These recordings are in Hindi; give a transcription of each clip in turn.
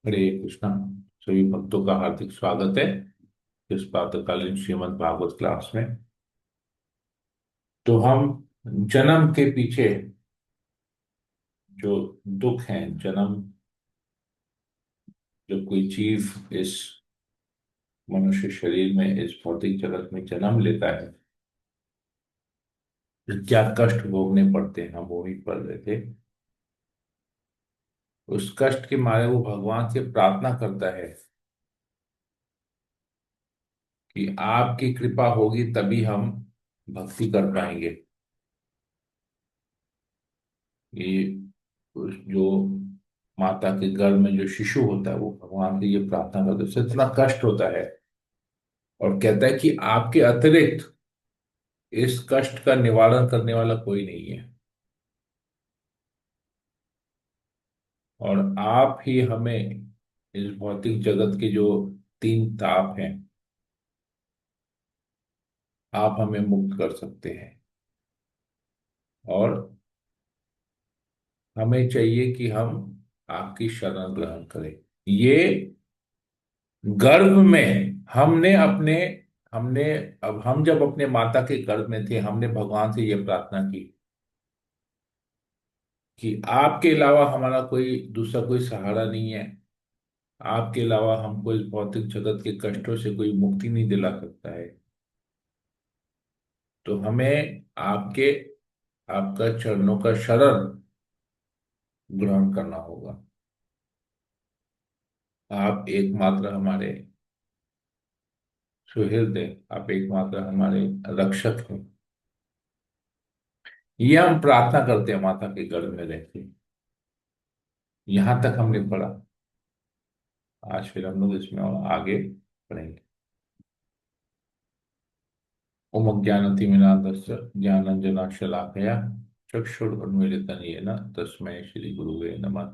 हरे कृष्णा। सभी भक्तों का हार्दिक स्वागत है इस प्रातःकालीन श्रीमद् भागवत क्लास में। तो हम जन्म के पीछे जो दुख है, जन्म, जब कोई जीव इस मनुष्य शरीर में, इस भौतिक जगत में जन्म लेता है, तो क्या कष्ट भोगने पड़ते हैं, हम वो ही पढ़ रहे थे। उस कष्ट के मारे वो भगवान से प्रार्थना करता है कि आपकी कृपा होगी तभी हम भक्ति कर पाएंगे। ये जो माता के गर्भ में जो शिशु होता है वो भगवान से ये प्रार्थना करता है, उससे इतना कष्ट होता है और कहता है कि आपके अतिरिक्त इस कष्ट का निवारण करने वाला कोई नहीं है, और आप ही हमें इस भौतिक जगत के जो तीन ताप हैं, आप हमें मुक्त कर सकते हैं। और हमें चाहिए कि हम आपकी शरण ग्रहण करें। ये गर्भ में हमने अब हम जब अपने माता के गर्भ में थे, हमने भगवान से यह प्रार्थना की कि आपके अलावा हमारा कोई दूसरा कोई सहारा नहीं है, आपके अलावा हमको इस भौतिक जगत के कष्टों से कोई मुक्ति नहीं दिला सकता है। तो हमें आपके आपका चरणों का शरण ग्रहण करना होगा। आप एकमात्र हमारे सुहृद हैं, आप एकमात्र हमारे रक्षक हैं। ये हम प्रार्थना करते हैं माता के गर्भ में रहते। यहां तक हमने पढ़ा। आज फिर हम लोग इसमें और आगे पढ़ेंगे। ओम ज्ञानतिमिरान्धस्य ज्ञानाञ्जनशलाकया चक्षुरुन्मीलितं येन तस्मै श्री गुरुवे नमः।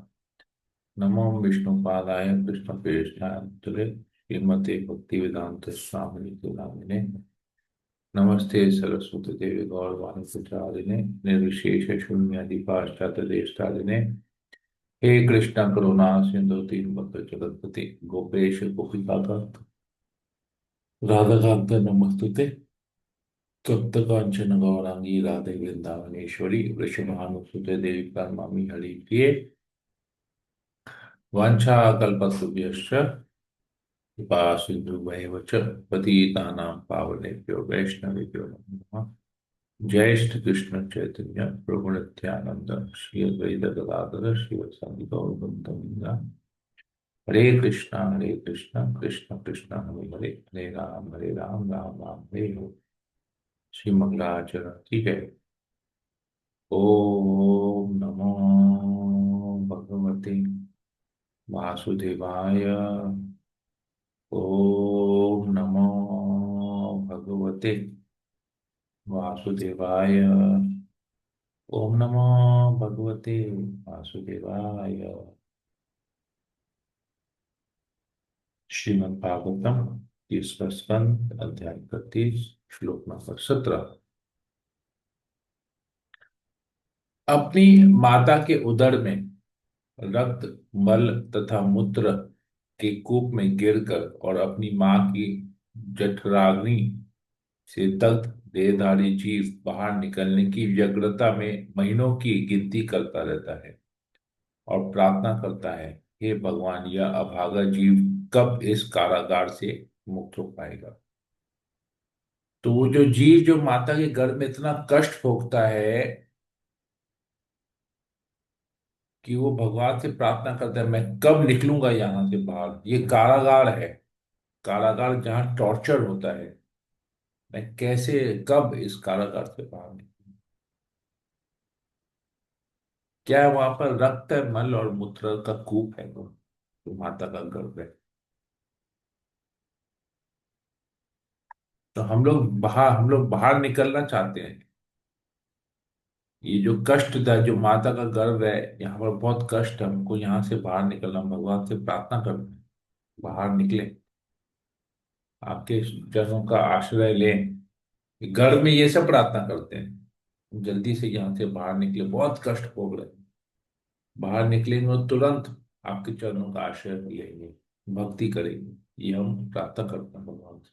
नमो विष्णुपादाय कृष्णप्रेष्ठाय श्रीमते भक्तिवेदांत स्वामिनि नामिने। नमस्ते सरस्वती देवी गौरवाणी प्रचारिणे निर्विशेष शून्यादि पाश्चात्य देशतारिणे। हे कृष्ण करुणा सिंधु दीनबंधु जगतपति गोपेश गोपिकाकांत राधाकांत नमस्तुते। तप्त कांचन गौरांगी राधे वृंदावनेश्वरी वृषभानुसुते देवी प्रणमामि हरिप्रिये। वाञ्छाकल्पतरुभ्यश्च कृपा सिन्धुभ्येव च पतितानां पावनेभ्यो वैष्णवेभ्यो नमो नमः। जय श्री कृष्ण चैतन्य प्रभु नित्यानंद श्री अद्वैत गदाधर श्रीवासादि गौरभक्तवृंद। हरे कृष्णा कृष्ण कृष्ण हरे हरे, हरे राम राम राम हरे हरे। श्री मंगलाचरण की जय। ओम नमो भगवते वासुदेवाय। ओम नमो भगवते वासुदेवाय। ओम नमो भगवते वासुदेवाय। श्रीमद् भागवतम 30वां स्कंद अध्याय 31 श्लोक नंबर 17। अपनी माता के उदर में रक्त, मल तथा मूत्र के कूप में गिरकर और अपनी मां की जठराग्नि से दग्ध देहधारी जीव बाहर निकलने की व्यग्रता में महीनों की गिनती करता रहता है और प्रार्थना करता है, हे भगवान, यह अभागा जीव कब इस कारागार से मुक्त हो पाएगा। तो वो जो जीव जो माता के गर्भ में इतना कष्ट भोगता है कि वो भगवान से प्रार्थना करता है, मैं कब निकलूंगा यहां से बाहर, ये कारागार है, कारागार जहां टॉर्चर होता है, मैं कैसे कब इस कारागार से बाहर निकलूं। क्या है वहां पर? रक्त है, मल और मूत्र का कूप है वो, तो माता का गर्भ है। तो हम लोग बाहर निकलना चाहते हैं। ये जो कष्ट था, जो माता का गर्भ है, यहाँ पर बहुत कष्ट है, हमको यहाँ से बाहर निकलना, भगवान से प्रार्थना करना है, बाहर निकले, आपके चरणों का आश्रय लें। गर्भ में ये सब प्रार्थना करते हैं, जल्दी से यहाँ से बाहर निकले, बहुत कष्ट भोग रहे हैं, बाहर निकलेंगे और तुरंत आपके चरणों का आश्रय लेंगे, भक्ति करेंगे। ये हम प्रार्थना करते हैं भगवान से।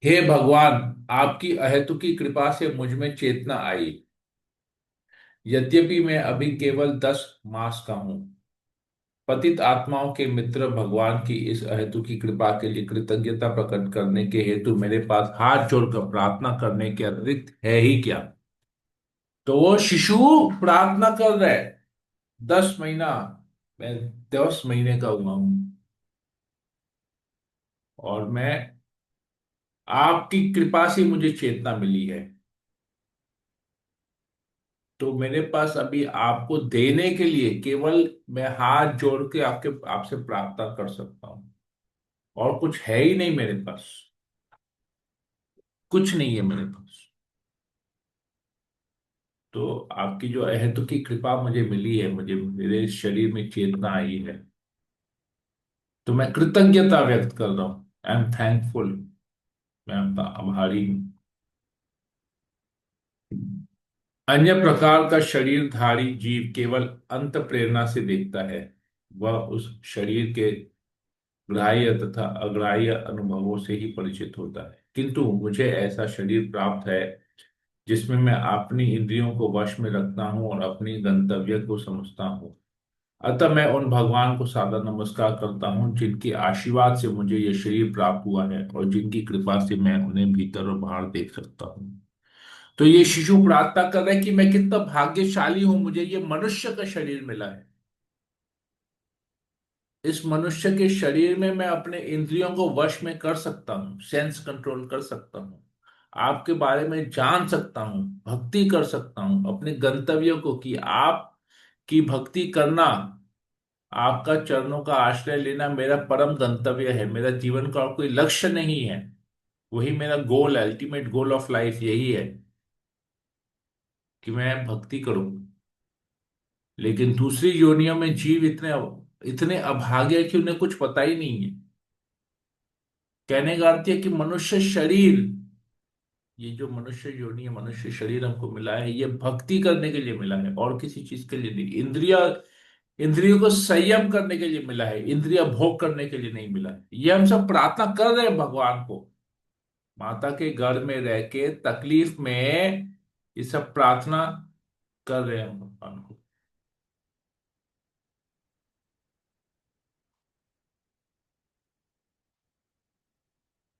हे भगवान, आपकी अहेतुकी कृपा से मुझ में चेतना आई। यद्यपि मैं अभी केवल 10 मास का हूं, पतित आत्माओं के मित्र भगवान की इस अहेतुकी कृपा के लिए कृतज्ञता प्रकट करने के हेतु मेरे पास हाथ जोड़कर प्रार्थना करने के अतिरिक्त है ही क्या। तो वो शिशु प्रार्थना कर रहा है। 10 महीना, मैं 10 महीने का हुआ हूं, और मैं, आपकी कृपा से मुझे चेतना मिली है। तो मेरे पास अभी आपको देने के लिए केवल मैं हाथ जोड़ के आपके आपसे प्रार्थना कर सकता हूं, और कुछ है ही नहीं मेरे पास। कुछ नहीं है मेरे पास। तो आपकी जो अहेतुकी कृपा मुझे मिली है, मुझे मेरे शरीर में चेतना आई है, तो मैं कृतज्ञता व्यक्त कर रहा हूँ। I am thankful. मैं आपका आभारी हूँ। अन्य प्रकार का शरीरधारी जीव केवल अंत प्रेरणा से देखता है। वह उस शरीर के ग्राह्य तथा अग्राह्य अनुभवों से ही परिचित होता है, किंतु मुझे ऐसा शरीर प्राप्त है जिसमें मैं अपनी इंद्रियों को वश में रखता हूँ और अपनी गंतव्य को समझता हूँ। अतः मैं उन भगवान को सादर नमस्कार करता हूँ जिनके आशीर्वाद से मुझे यह शरीर प्राप्त हुआ है, और जिनकी कृपा से मैं उन्हें भीतर और बाहर देख सकता हूँ। तो ये शिशु प्रार्थना कर रहा है कि मैं कितना भाग्यशाली हूं, मुझे ये मनुष्य का शरीर मिला है। इस मनुष्य के शरीर में मैं अपने इंद्रियों को वश में कर सकता हूँ, सेंस कंट्रोल कर सकता हूँ, आपके बारे में जान सकता हूँ, भक्ति कर सकता हूँ अपने गंतव्य को, कि आप की भक्ति करना, आपका चरणों का आश्रय लेना मेरा परम गंतव्य है। मेरा जीवन का और कोई लक्ष्य नहीं है, वही मेरा गोल है। अल्टीमेट गोल ऑफ लाइफ यही है कि मैं भक्ति करूं। लेकिन दूसरी योनियों में जीव इतने इतने अभागे हैं कि उन्हें कुछ पता ही नहीं है। कहने का अर्थ है कि मनुष्य शरीर, ये जो मनुष्य योनि है, मनुष्य शरीर हमको मिला है, ये भक्ति करने के लिए मिला है, और किसी चीज के लिए नहीं। इंद्रियों को संयम करने के लिए मिला है, इंद्रिय भोग करने के लिए नहीं मिला है। ये हम सब प्रार्थना कर रहे हैं भगवान को, माता के गर्भ में रह के तकलीफ में ये सब प्रार्थना कर रहे हैं हम भगवान को।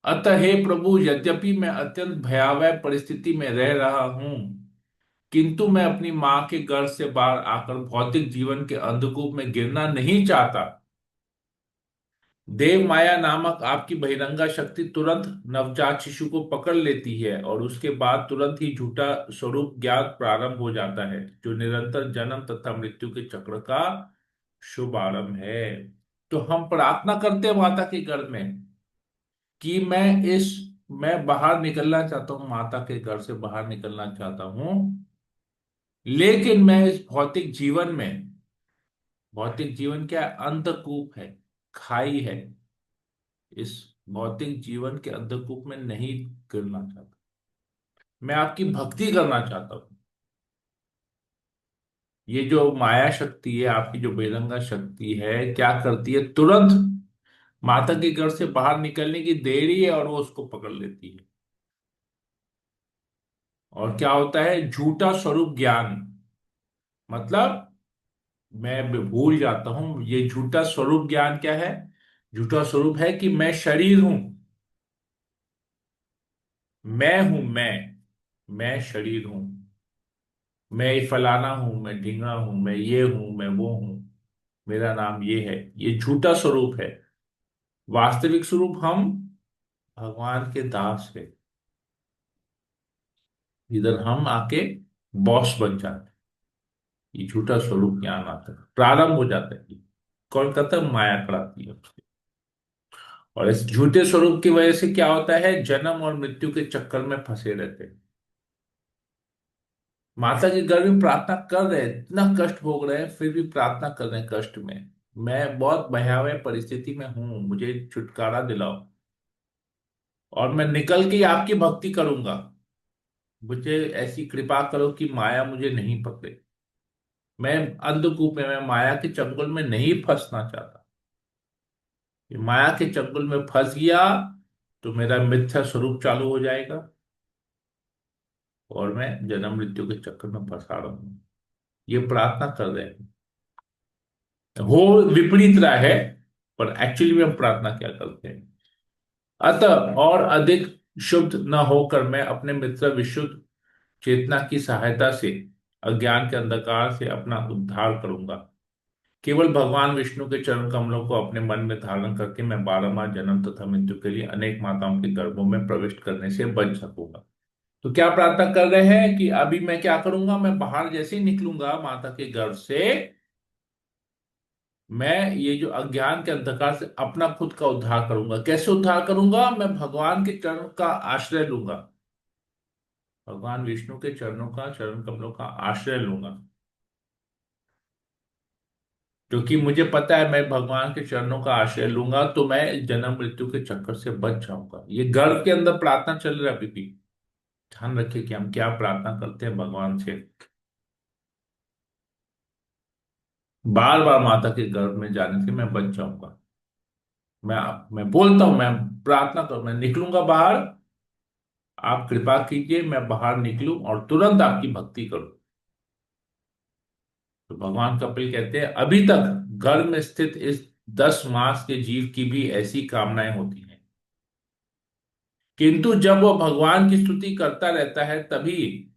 अतः हे प्रभु, यद्यपि मैं अत्यंत भयावह परिस्थिति में रह रहा हूं, किंतु मैं अपनी मां के गर्भ से बाहर आकर भौतिक जीवन के अंधकूप में गिरना नहीं चाहता। देव माया नामक आपकी बहिरंगा शक्ति तुरंत नवजात शिशु को पकड़ लेती है, और उसके बाद तुरंत ही झूठा स्वरूप ज्ञात प्रारंभ हो जाता है, जो निरंतर जन्म तथा मृत्यु के चक्र का शुभारंभ है। तो हम प्रार्थना करते हैं माता के गर्भ में कि मैं बाहर निकलना चाहता हूं, माता के घर से बाहर निकलना चाहता हूं, लेकिन मैं इस भौतिक जीवन में, भौतिक जीवन क्या है? अंधकूप है, खाई है। इस भौतिक जीवन के अंधकूप में नहीं गिरना चाहता। मैं आपकी भक्ति करना चाहता हूं। ये जो माया शक्ति है, आपकी जो बेरंगा शक्ति है, क्या करती है? तुरंत माता के घर से बाहर निकलने की देरी है और वो उसको पकड़ लेती है। और क्या होता है? झूठा स्वरूप ज्ञान, मतलब मैं भूल जाता हूं। ये झूठा स्वरूप ज्ञान क्या है? झूठा स्वरूप है कि मैं शरीर हूं, मैं हूं, मैं शरीर हूं, मैं फलाना हूं, मैं ढिंगड़ा हूं, मैं ये हूं, मैं वो हूं, मेरा नाम ये है। ये झूठा स्वरूप है। वास्तविक स्वरूप हम भगवान के दास है। इधर हम आके बॉस बन जाते हैं। ये झूठा स्वरूप ज्ञान आता है, प्रारंभ हो जाता है। कौन कहता है? माया कराती है उसके। और इस झूठे स्वरूप की वजह से क्या होता है? जन्म और मृत्यु के चक्कर में फंसे रहते हैं। माता के गर्भ में प्रार्थना कर रहे हैं, इतना कष्ट भोग रहे हैं, फिर भी प्रार्थना कर रहे हैं कष्ट में। मैं बहुत भयावह परिस्थिति में हूं, मुझे छुटकारा दिलाओ, और मैं निकल के आपकी भक्ति करूंगा। मुझे ऐसी कृपा करो कि माया मुझे नहीं पकड़े। मैं अंधकूप में, मैं माया के चंगुल में नहीं फंसना चाहता। कि माया के चंगुल में फंस गया तो मेरा मिथ्या स्वरूप चालू हो जाएगा और मैं जन्म मृत्यु के चक्कर में फंसा रहा हूं। ये प्रार्थना कर रहे हैं। हो विपरीत रहा है, पर एक्चुअली में हम प्रार्थना क्या करते हैं। अतः और अधिक शुद्ध न होकर मैं अपने मित्र विशुद्ध चेतना की सहायता से अज्ञान के अंधकार से अपना उद्धार करूंगा। केवल भगवान विष्णु के चरण कमलों को अपने मन में धारण करके मैं बारंबार जन्म तथा मृत्यु के लिए अनेक माताओं के गर्भों में प्रविष्ट करने से बच सकूंगा। तो क्या प्रार्थना कर रहे हैं कि अभी मैं क्या करूंगा, मैं बाहर जैसे ही निकलूंगा माता के गर्भ से, मैं ये जो अज्ञान के अंधकार से अपना खुद का उद्धार करूंगा। कैसे उद्धार करूंगा? मैं भगवान के चरण का आश्रय लूंगा। भगवान विष्णु के चरणों का, चरण कमलों का आश्रय लूंगा। क्योंकि मुझे पता है मैं भगवान के चरणों का आश्रय लूंगा तो मैं जन्म मृत्यु के चक्कर से बच जाऊंगा। ये गर्भ के अंदर प्रार्थना चल रहा है अभी भी। ध्यान रखिए कि हम क्या प्रार्थना करते हैं भगवान से। बार बार माता के गर्भ में जाने से मैं बच जाऊंगा। मैं मैं बोलता हूं, मैं प्रार्थना करूं, मैं निकलूंगा बाहर। आप कृपा कीजिए मैं बाहर निकलूं और तुरंत आपकी भक्ति करूं। तो भगवान कपिल कहते हैं अभी तक गर्भ में स्थित इस 10 मास के जीव की भी ऐसी कामनाएं होती हैं, किंतु जब वह भगवान की स्तुति करता रहता है तभी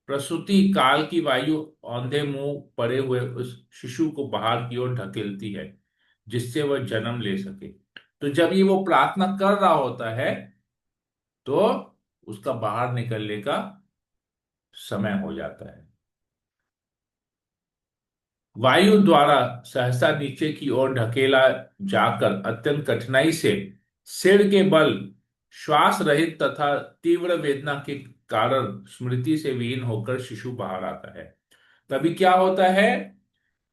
प्रसूति काल की वायु औंधे मुंह पड़े हुए उस शिशु को बाहर की ओर ढकेलती है, जिससे वह जन्म ले सके। तो जब ये वो प्रार्थना कर रहा होता है तो उसका बाहर निकलने का समय हो जाता है। वायु द्वारा सहसा नीचे की ओर ढकेला जाकर अत्यंत कठिनाई से सिर के बल श्वास रहित तथा तीव्र वेदना के कारण स्मृति से विहीन होकर शिशु बाहर आता है। तभी क्या होता है,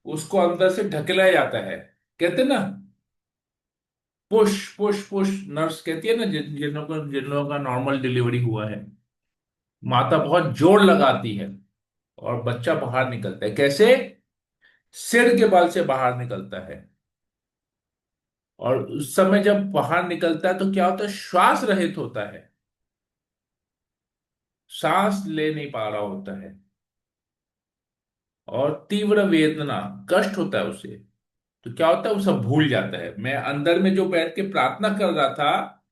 उसको अंदर से ढकेला जाता है। कहते हैं ना, पुश पुश पुश। नर्स कहती है ना, जिन लोगों का नॉर्मल डिलीवरी हुआ है, माता बहुत जोर लगाती है और बच्चा बाहर निकलता है। कैसे? सिर के बल से बाहर निकलता है। और उस समय जब बाहर निकलता है तो क्या होता है, श्वास रहित होता है, सांस ले नहीं पा रहा होता है और तीव्र वेदना, कष्ट होता है उसे। तो क्या होता है, वो सब भूल जाता है। मैं अंदर में जो बैठ के प्रार्थना कर रहा था,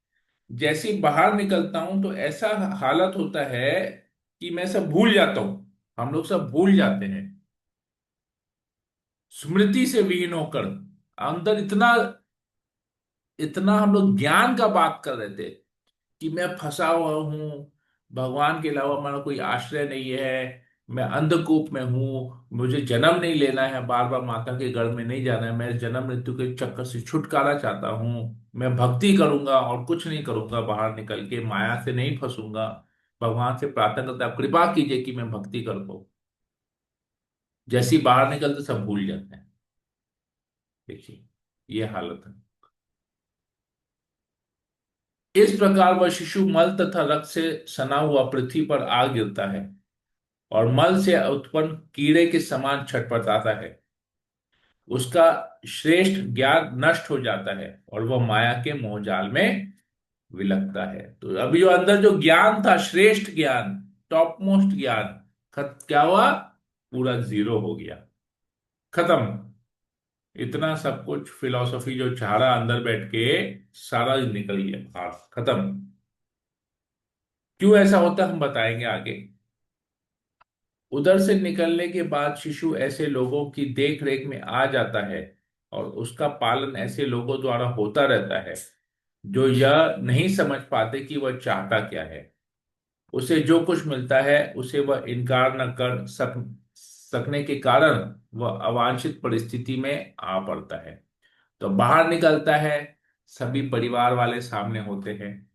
जैसे ही बाहर निकलता हूं तो ऐसा हालत होता है कि मैं सब भूल जाता हूं। हम लोग सब भूल जाते हैं, स्मृति से विहीन होकर। अंदर इतना इतना हम लोग ज्ञान का बात कर रहे थे कि मैं फंसा हुआ हूं, भगवान के अलावा हमारा कोई आश्रय नहीं है, मैं अंधकूप में हूं, मुझे जन्म नहीं लेना है, बार बार माता के गर्भ में नहीं जाना है, मैं जन्म मृत्यु के चक्कर से छुटकारा चाहता हूं। मैं भक्ति करूंगा और कुछ नहीं करूंगा, बाहर निकल के माया से नहीं फंसूंगा। भगवान से प्रार्थना करते आप कृपा कीजिए कि मैं भक्ति कर पाऊं। जैसे ही बाहर निकलते सब भूल जाते हैं। देखिए, ये हालत है। इस प्रकार वह शिशु मल तथा रक्त से सना हुआ पृथ्वी पर आ गिरता है और मल से उत्पन्न कीड़े के समान छटपटाता है। उसका श्रेष्ठ ज्ञान नष्ट हो जाता है और वह माया के मोहजाल में विलकता है। तो अभी जो अंदर जो ज्ञान था, श्रेष्ठ ज्ञान, टॉप मोस्ट ज्ञान, क्या हुआ? पूरा जीरो हो गया, खत्म। इतना सब कुछ फिलॉसफी जो चाह रहा अंदर बैठ के, सारा निकल गया बाहर, खत्म। क्यों ऐसा होता है हम बताएंगे आगे। उधर से निकलने के बाद शिशु ऐसे लोगों की देख रेख में आ जाता है और उसका पालन ऐसे लोगों द्वारा होता रहता है जो यह नहीं समझ पाते कि वह चाहता क्या है। उसे जो कुछ मिलता है उसे वह इनकार न कर सकने के कारण वह अवांछित परिस्थिति में आ पड़ता है। तो बाहर निकलता है, सभी परिवार वाले सामने होते हैं।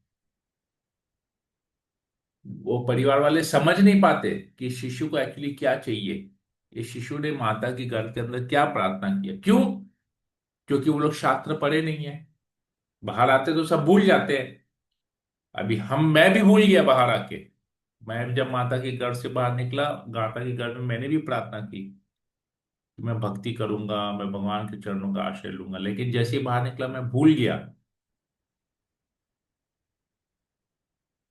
वो परिवार वाले समझ नहीं पाते कि शिशु को एक्चुअली क्या चाहिए। इस शिशु ने माता की गर्भ के अंदर क्या प्रार्थना किया। क्यों? क्योंकि वो लोग शास्त्र पढ़े नहीं है। बाहर आते तो सब भूल जाते हैं। अभी मैं भी भूल गया बाहर आके। मैं जब माता के गर्भ से बाहर निकला, माता के गर्भ में मैंने भी प्रार्थना की। कि मैं भक्ति करूंगा, मैं भगवान के चरणों का आश्रय लूंगा, लेकिन जैसे ही बाहर निकला मैं भूल गया।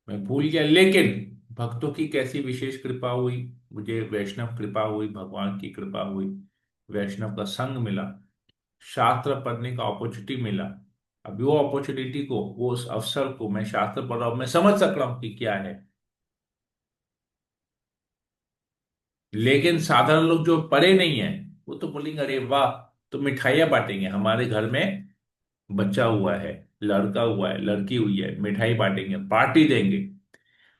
मैं भूल गया, लेकिन भक्तों की कैसी विशेष कृपा हुई, मुझे वैष्णव कृपा हुई, भगवान की कृपा हुई, वैष्णव का संग मिला, शास्त्र पढ़ने का अपॉर्चुनिटी मिला। अभी वो अपॉर्चुनिटी को, वो उस अवसर को मैं शास्त्र पढ़ रहा हूं, मैं समझ सक रहा हूं कि क्या है। लेकिन साधारण लोग जो पढ़े नहीं है, वो तो बोलेंगे अरे वाह, तो मिठाइयाँ बांटेंगे, हमारे घर में बच्चा हुआ है, लड़का हुआ है, लड़की हुई है, मिठाई बांटेंगे, पार्टी देंगे।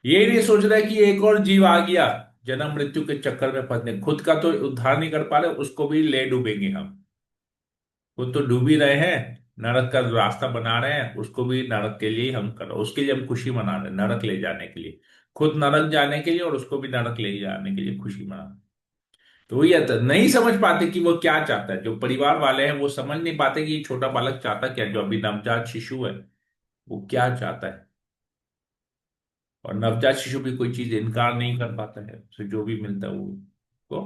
ये नहीं सोच रहा है कि एक और जीव आ गया, जन्म मृत्यु के चक्कर में फंसने, खुद का तो उद्धार नहीं कर पा रहे, उसको भी ले डूबेंगे हम। खुद तो डूब ही रहे हैं, नरक का रास्ता बना रहे हैं, उसको भी नरक के लिए ही हम कर रहे हैं, उसके लिए हम खुशी मना रहे हैं, नरक ले जाने के लिए, खुद नरक जाने के लिए और उसको भी नरक ले जाने के लिए खुशी मना रहे हैं। तो ये तो नहीं समझ पाते कि वो क्या चाहता है, जो परिवार वाले हैं वो समझ नहीं पाते कि ये छोटा बालक चाहता क्या है, जो अभी नवजात शिशु है वो क्या चाहता है। और नवजात शिशु भी कोई चीज इनकार नहीं कर पाता है, उसे जो भी मिलता है वो को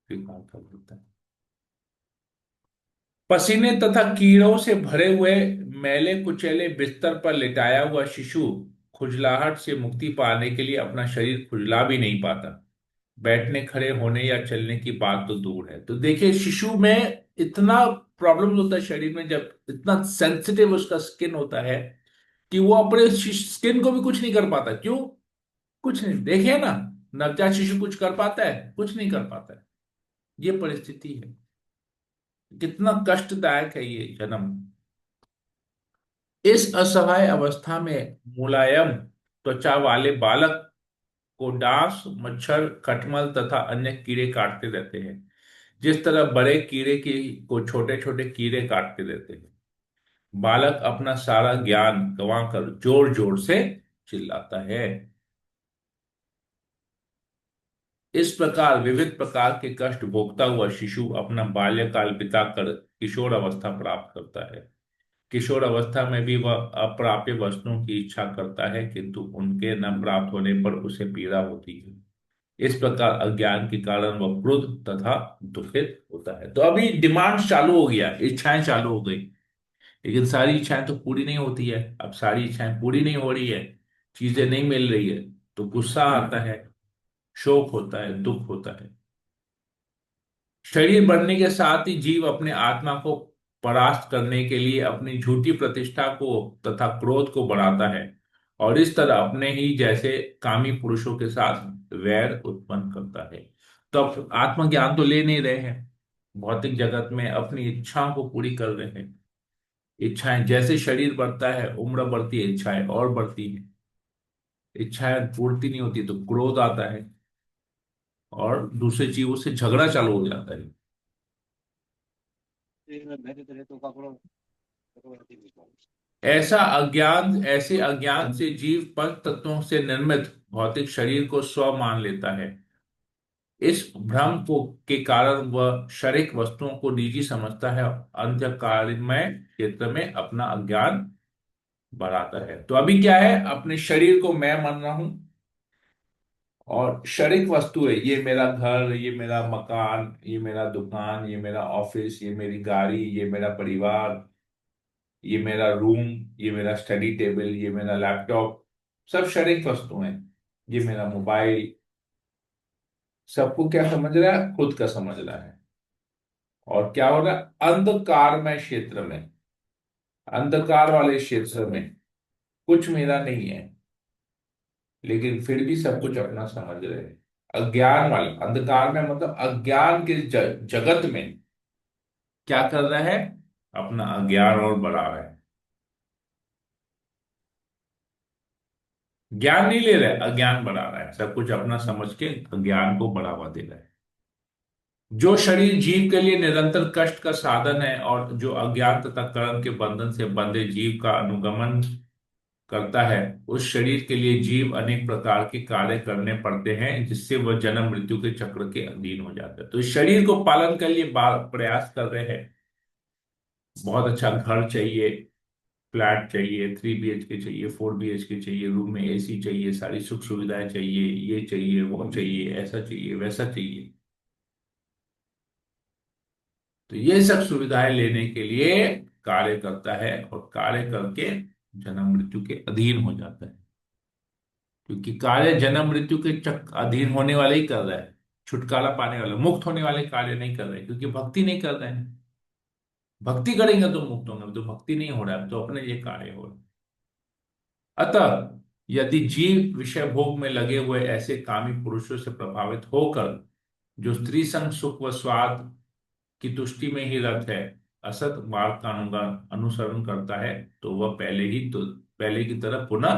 स्वीकार कर लेता है। पसीने तथा कीड़ों से भरे हुए मैले कुचैले बिस्तर पर लिटाया हुआ शिशु खुजलाहट से मुक्ति पाने के लिए अपना शरीर खुजला भी नहीं पाता। बैठने खड़े होने या चलने की बात तो दूर है। तो देखिए, शिशु में इतना प्रॉब्लम होता है शरीर में, जब इतना सेंसिटिव उसका स्किन होता है कि वो अपने स्किन को भी कुछ नहीं कर पाता। क्यों? कुछ नहीं, देखिए ना, नवजात शिशु कुछ कर पाता है? कुछ नहीं कर पाता है। ये परिस्थिति है। कितना कष्टदायक है ये जन्म। इस असहाय अवस्था में मुलायम त्वचा वाले बालक को डांस, मच्छर, खटमल तथा अन्य कीड़े काटते रहते हैं, जिस तरह बड़े कीड़े की को छोटे छोटे कीड़े काटते रहते हैं। बालक अपना सारा ज्ञान गंवाकर जोर जोर से चिल्लाता है। इस प्रकार विविध प्रकार के कष्ट भोगता हुआ शिशु अपना बाल्यकाल बिताकर किशोर अवस्था प्राप्त करता है। किशोर अवस्था में भी वह अप्राप्य वस्तुओं की इच्छा करता है, किंतु उनके न प्राप्त होने पर उसे पीड़ा होती है। इस प्रकार अज्ञान के कारण वह क्रुद्ध तथा दुखित होता है। तो अभी डिमांड चालू हो गया, इच्छाएं चालू हो गई, लेकिन सारी इच्छाएं तो पूरी नहीं होती है। अब सारी इच्छाएं पूरी नहीं हो रही है, चीजें नहीं मिल रही है, तो गुस्सा आता है, शोक होता है, दुख होता है। शरीर बनने के साथ ही जीव अपने आत्मा को परास्त करने के लिए अपनी झूठी प्रतिष्ठा को तथा क्रोध को बढ़ाता है, और इस तरह अपने ही जैसे कामी पुरुषों के साथ वैर उत्पन्न करता है। तो अब आत्मज्ञान तो ले नहीं रहे हैं, भौतिक जगत में अपनी इच्छाओं को पूरी कर रहे हैं। इच्छाएं, जैसे शरीर बढ़ता है, उम्र बढ़ती है, इच्छाएं और बढ़ती हैं। इच्छाएं पूर्ति नहीं होती तो क्रोध आता है, और दूसरे जीवों से झगड़ा चालू हो जाता है। ऐसे अज्ञान से जीव पंच तत्वों से निर्मित भौतिक शरीर को स्व मान लेता है। इस भ्रम को के कारण वह क्षणिक वस्तुओं को निजी समझता है, अंधकारमय क्षेत्र में अपना अज्ञान बढ़ाता है। तो अभी क्या है, अपने शरीर को मैं मान रहा हूं, और क्षणिक वस्तु है, ये मेरा घर, ये मेरा मकान, ये मेरा दुकान, ये मेरा ऑफिस, ये मेरी गाड़ी, ये मेरा परिवार, ये मेरा रूम, ये मेरा स्टडी टेबल, ये मेरा लैपटॉप, सब क्षणिक वस्तु हैं। ये मेरा मोबाइल, सबको क्या समझ रहा है? खुद का समझ रहा है। और क्या हो रहा है? अंधकारमय क्षेत्र में, अंधकार वाले क्षेत्र में कुछ मेरा नहीं है, लेकिन फिर भी सब कुछ अपना समझ रहे हैं। अज्ञान वाले अंधकार में, मतलब अज्ञान के जगत में क्या कर रहा है? अपना अज्ञान और बढ़ा रहा है। ज्ञान नहीं ले रहा है, अज्ञान बढ़ा रहा है, सब कुछ अपना समझ के ज्ञान को बढ़ावा दे रहा है। जो शरीर जीव के लिए निरंतर कष्ट का साधन है, और जो अज्ञान तथा कर्म के बंधन से बंधे जीव का अनुगमन करता है, उस शरीर के लिए जीव अनेक प्रकार के कार्य करने पड़ते हैं, जिससे वह जन्म मृत्यु के चक्र के अधीन हो जाता है। तो इस शरीर को पालन के लिए प्रयास कर रहे हैं। बहुत अच्छा घर चाहिए, फ्लैट चाहिए, 3 BHK चाहिए, 4 BHK चाहिए, रूम में AC चाहिए, सारी सुख सुविधाएं चाहिए, ये चाहिए, वो चाहिए, ऐसा चाहिए, वैसा चाहिए। तो ये सब सुविधाएं लेने के लिए कार्य करता है, और कार्य करके जन्म मृत्यु के अधीन हो जाता है। क्योंकि कार्य जन्म मृत्यु के चक अधीन होने वाले ही कर रहा है, छुटकारा पाने वाले, मुक्त होने वाले कार्य नहीं कर रहे, क्योंकि भक्ति नहीं कर रहे हैं। भक्ति करेंगे तो मुक्त होंगे, तो भक्ति नहीं हो रहा है, तो अपने ये कार्य हो रहा है। अतः यदि जीव विषय भोग में लगे हुए ऐसे कामी पुरुषों से प्रभावित होकर, जो स्त्री संग सुख व स्वाद की तुष्टि में ही रत है, असत मार्ग का अनुसरण करता है, तो वह पहले की तरह पुनः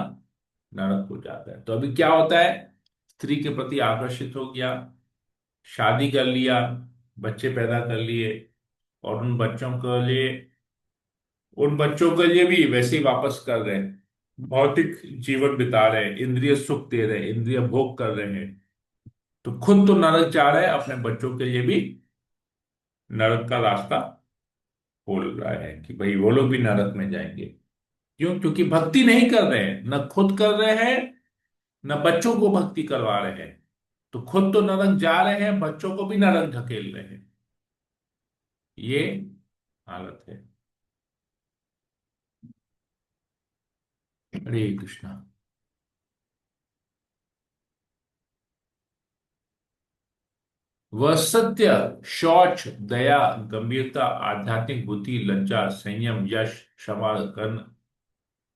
नरक हो जाता है। तो अभी क्या होता है, स्त्री के प्रति आकर्षित हो गया, शादी कर लिया, बच्चे पैदा कर लिए, और उन बच्चों के लिए भी वैसे ही वापस कर रहे हैं, भौतिक जीवन बिता रहे हैं, इंद्रिय सुख दे रहे हैं, इंद्रिय भोग कर रहे हैं। तो खुद तो नरक जा रहा है, अपने बच्चों के लिए भी नरक का रास्ता खोल रहा है, कि भाई वो लोग भी नरक में जाएंगे। क्यों? क्योंकि भक्ति नहीं कर रहे हैं, न खुद कर रहे हैं, न बच्चों को भक्ति करवा रहे हैं। तो खुद तो नरक जा रहे हैं, बच्चों को भी नरक ढकेल रहे हैं। ये हालत है। हरे कृष्णा। वह सत्य, शौच, दया, गंभीरता, आध्यात्मिक बुद्धि, लज्जा, संयम, यश, क्षमा, कर्म,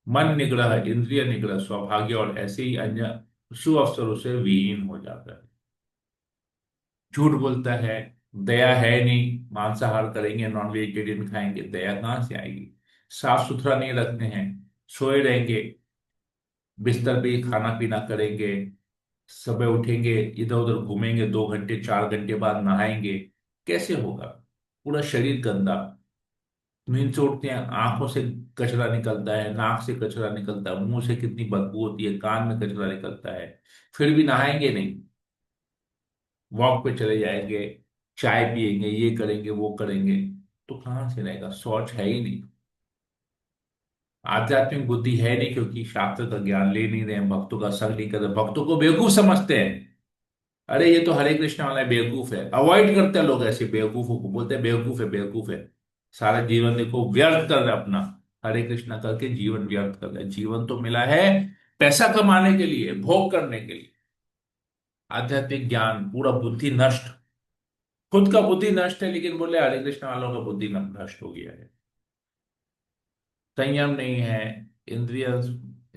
मन निग्रह, इंद्रिय निग्रह, सौभाग्य और ऐसे ही अन्य सुअवसरों से विहीन हो जाता है। झूठ बोलता है, दया है नहीं, मांसाहार करेंगे, नॉन वेजिटेरियन खाएंगे, दया कहां से आएगी? साफ सुथरा नहीं रखते हैं, सोए रहेंगे, बिस्तर पे ही खाना पीना करेंगे, सुबह उठेंगे, इधर उधर घूमेंगे, 2 घंटे 4 घंटे बाद नहाएंगे, कैसे होगा? पूरा शरीर गंदा। नींद से उठते हैं, आंखों से कचरा निकलता है, नाक से कचरा निकलता है, मुंह से कितनी बदबू होती है, कान में कचरा निकलता है, फिर भी नहाएंगे नहीं, वॉक पे चले जाएंगे, चाय पिएंगे, ये करेंगे वो करेंगे। तो कहाँ से रहेगा? शौच है ही नहीं, आध्यात्मिक बुद्धि है नहीं, क्योंकि शास्त्र का ज्ञान ले नहीं रहे हैं, भक्तों का संग नहीं कर रहे, भक्तों को बेवकूफ समझते हैं। अरे ये तो हरे कृष्ण वाला है, बेवकूफ है, अवॉइड करते हैं लोग ऐसे बेवकूफों को, बोलते हैं बेवकूफ है, बेवकूफ है। सारा जीवन देखो व्यर्थ कर रहा है अपना, हरे कृष्णा करके जीवन व्यर्थ कर रहा है। जीवन तो मिला है पैसा कमाने के लिए, भोग करने के लिए। आध्यात्मिक ज्ञान पूरा बुद्धि नष्ट, खुद का बुद्धि नष्ट है, लेकिन बोले हरे कृष्ण वालों का बुद्धि नष्ट हो गया है। संयम नहीं है, इंद्रिय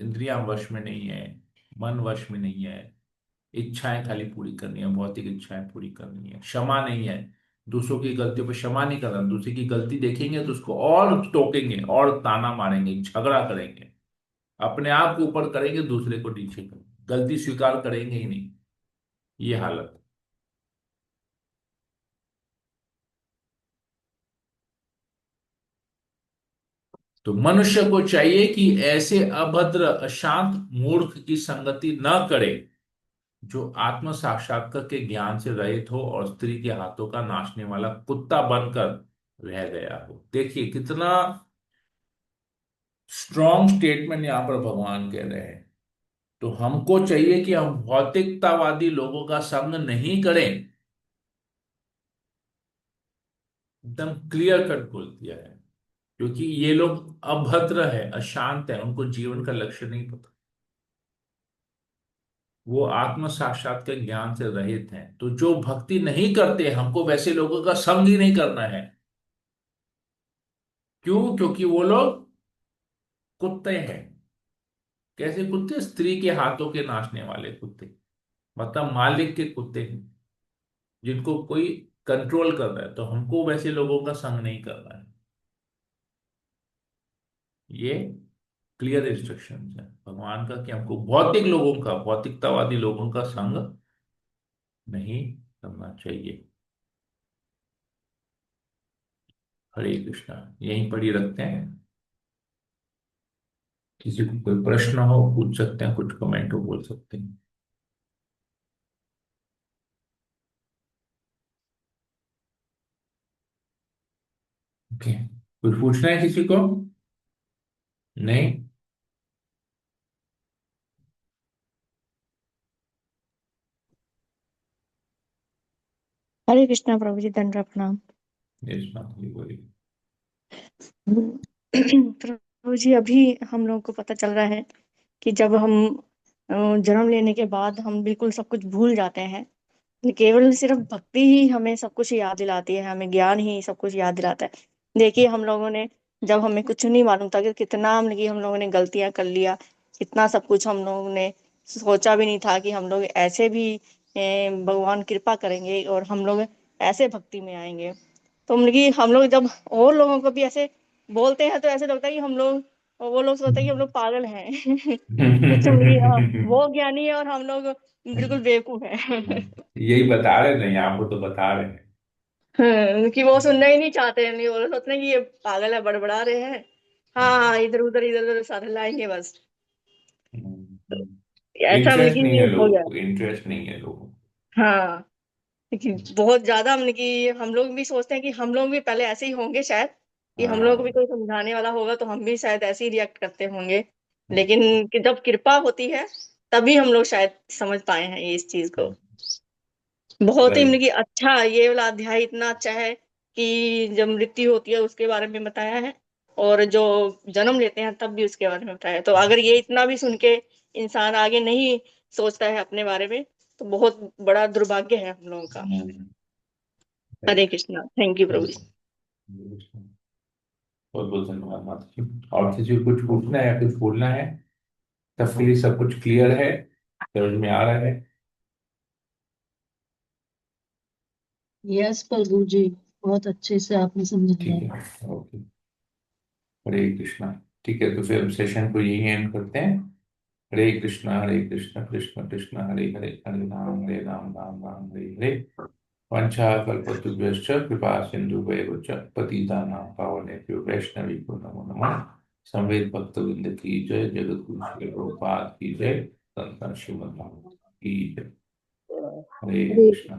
इंद्रियां वश में नहीं है, मन वश में नहीं है, इच्छाएं खाली पूरी करनी है, भौतिक इच्छाएं पूरी करनी है, क्षमा नहीं है, दूसरों की गलतियों पर क्षमा नहीं करना, दूसरे की गलती देखेंगे तो उसको और टोकेंगे और ताना मारेंगे, झगड़ा करेंगे, अपने आप को ऊपर करेंगे, दूसरे को नीचे करेंगे, गलती स्वीकार करेंगे ही नहीं। ये हालत। तो मनुष्य को चाहिए कि ऐसे अभद्र अशांत मूर्ख की संगति न करे, जो आत्म साक्षात्कार के ज्ञान से रहित हो और स्त्री के हाथों का नाचने वाला कुत्ता बनकर रह गया हो। देखिए कितना स्ट्रॉन्ग स्टेटमेंट यहां पर भगवान कह रहे हैं। तो हमको चाहिए कि हम भौतिकतावादी लोगों का संग नहीं करें। एकदम क्लियर कट बोल दिया है, क्योंकि ये लोग अभद्र है, अशांत है, उनको जीवन का लक्ष्य नहीं पता, वो आत्म साक्षात्कार ज्ञान से रहित हैं। तो जो भक्ति नहीं करते, हमको वैसे लोगों का संग ही नहीं करना है। क्यों? क्योंकि वो लोग कुत्ते हैं। कैसे कुत्ते? स्त्री के हाथों के नाचने वाले कुत्ते, मतलब मालिक के कुत्ते हैं, जिनको कोई कंट्रोल कर रहा है। तो हमको वैसे लोगों का संग नहीं करना है। ये क्लियर इंस्ट्रक्शन है भगवान का, कि हमको भौतिक लोगों का, भौतिकतावादी लोगों का संग नहीं करना चाहिए। हरे कृष्णा। यहीं पर ही रखते हैं। किसी को कोई प्रश्न हो पूछ सकते हैं, कुछ कमेंट हो बोल सकते हैं। ओके, कुछ पूछना है किसी को? नहीं। हरे कृष्णा प्रभु जी, दंड प्रणाम। यस मैम, ये बोलिए। प्रभु जी, अभी हम लोगों को पता चल रहा है कि जब हम जन्म लेने के बाद हम बिल्कुल सब कुछ भूल जाते हैं। केवल सिर्फ भक्ति ही हमें सब कुछ याद दिलाती है, हमें ज्ञान ही सब कुछ याद दिलाता है। देखिए, हम लोगों ने, जब हमें कुछ नहीं मालूम था कि कितना मतलब कि हम लोगों ने गलतियां कर लिया, कितना सब कुछ हम लोगों ने सोचा भी नहीं था कि हम लोग ऐसे भी भगवान कृपा करेंगे और हम लोग ऐसे भक्ति में आएंगे। तो मतलब कि हम लोग जब और लोगों को भी ऐसे बोलते हैं तो ऐसे लगता है कि हम लोग, और वो लोग सोचते हैं कि हम लोग पागल हैं। कुछ मतलब कि वो ज्ञानी है और हम लोग बिल्कुल बेवकूफ हैं। यही बता रहे नहीं, आपको तो बता रहे हैं। हाँ, कि वो सुनना ही नहीं चाहते हैं, नहीं वो लोग सोचते हैं कि ये पागल है, बड़बड़ा रहे हैं। हाँ, इधर उधर साधन लाएंगे बस। ऐसा मतलब इंटरेस्ट नहीं है कि हो लोगों गया। को, इंटरेस्ट नहीं है लोगों हाँ, लेकिन बहुत ज्यादा मतलब कि हम लोग भी सोचते हैं कि हम लोग भी पहले ऐसे ही होंगे शायद, को। कि हम लोग को भी हाँ। कोई समझाने वाला होगा तो हम भी शायद ऐसे ही रिएक्ट करते होंगे। लेकिन कि जब कृपा होती है तभी हम लोग शायद समझ पाए हैं इस चीज को। बहुत ही वही। मतलब कि अच्छा, ये वाला अध्याय इतना अच्छा है कि जब मृत्यु होती है उसके बारे में बताया है, और जो जन्म लेते हैं तब भी उसके बारे में बताया है। तो अगर ये इतना भी सुन के इंसान आगे नहीं सोचता है अपने बारे में, तो बहुत बड़ा दुर्भाग्य है हम लोगों का। हरे कृष्णा, थैंक यू प्रभु जी। बहुत बहुत धन्यवाद माता जी। और किसी को कुछ पूछना है या कुछ बोलना है? सबके लिए सब कुछ क्लियर है, समझ में आ रहा है? यस प्रभु जी, बहुत अच्छे से आपने समझाया। ठीक है। ओके। हरे कृष्णा। ठीक है, तो फिर हम सेशन को यही एंड करते हैं। हरे कृष्णा कृष्ण कृष्ण हरे हरे, हरे राम राम राम हरे हरे। वंशाकल्पतरुभ्यश्च कृपा सिन्धुभ्येव च पतितानां पावनेभ्यो वैष्णवेभ्यो नमो नमः। संवेद भक्तवृंद की जय, जगत गुरु श्री प्रभुपाद की जय, संत श्रीमद् भागवत की जय। हरे हरे कृष्णा।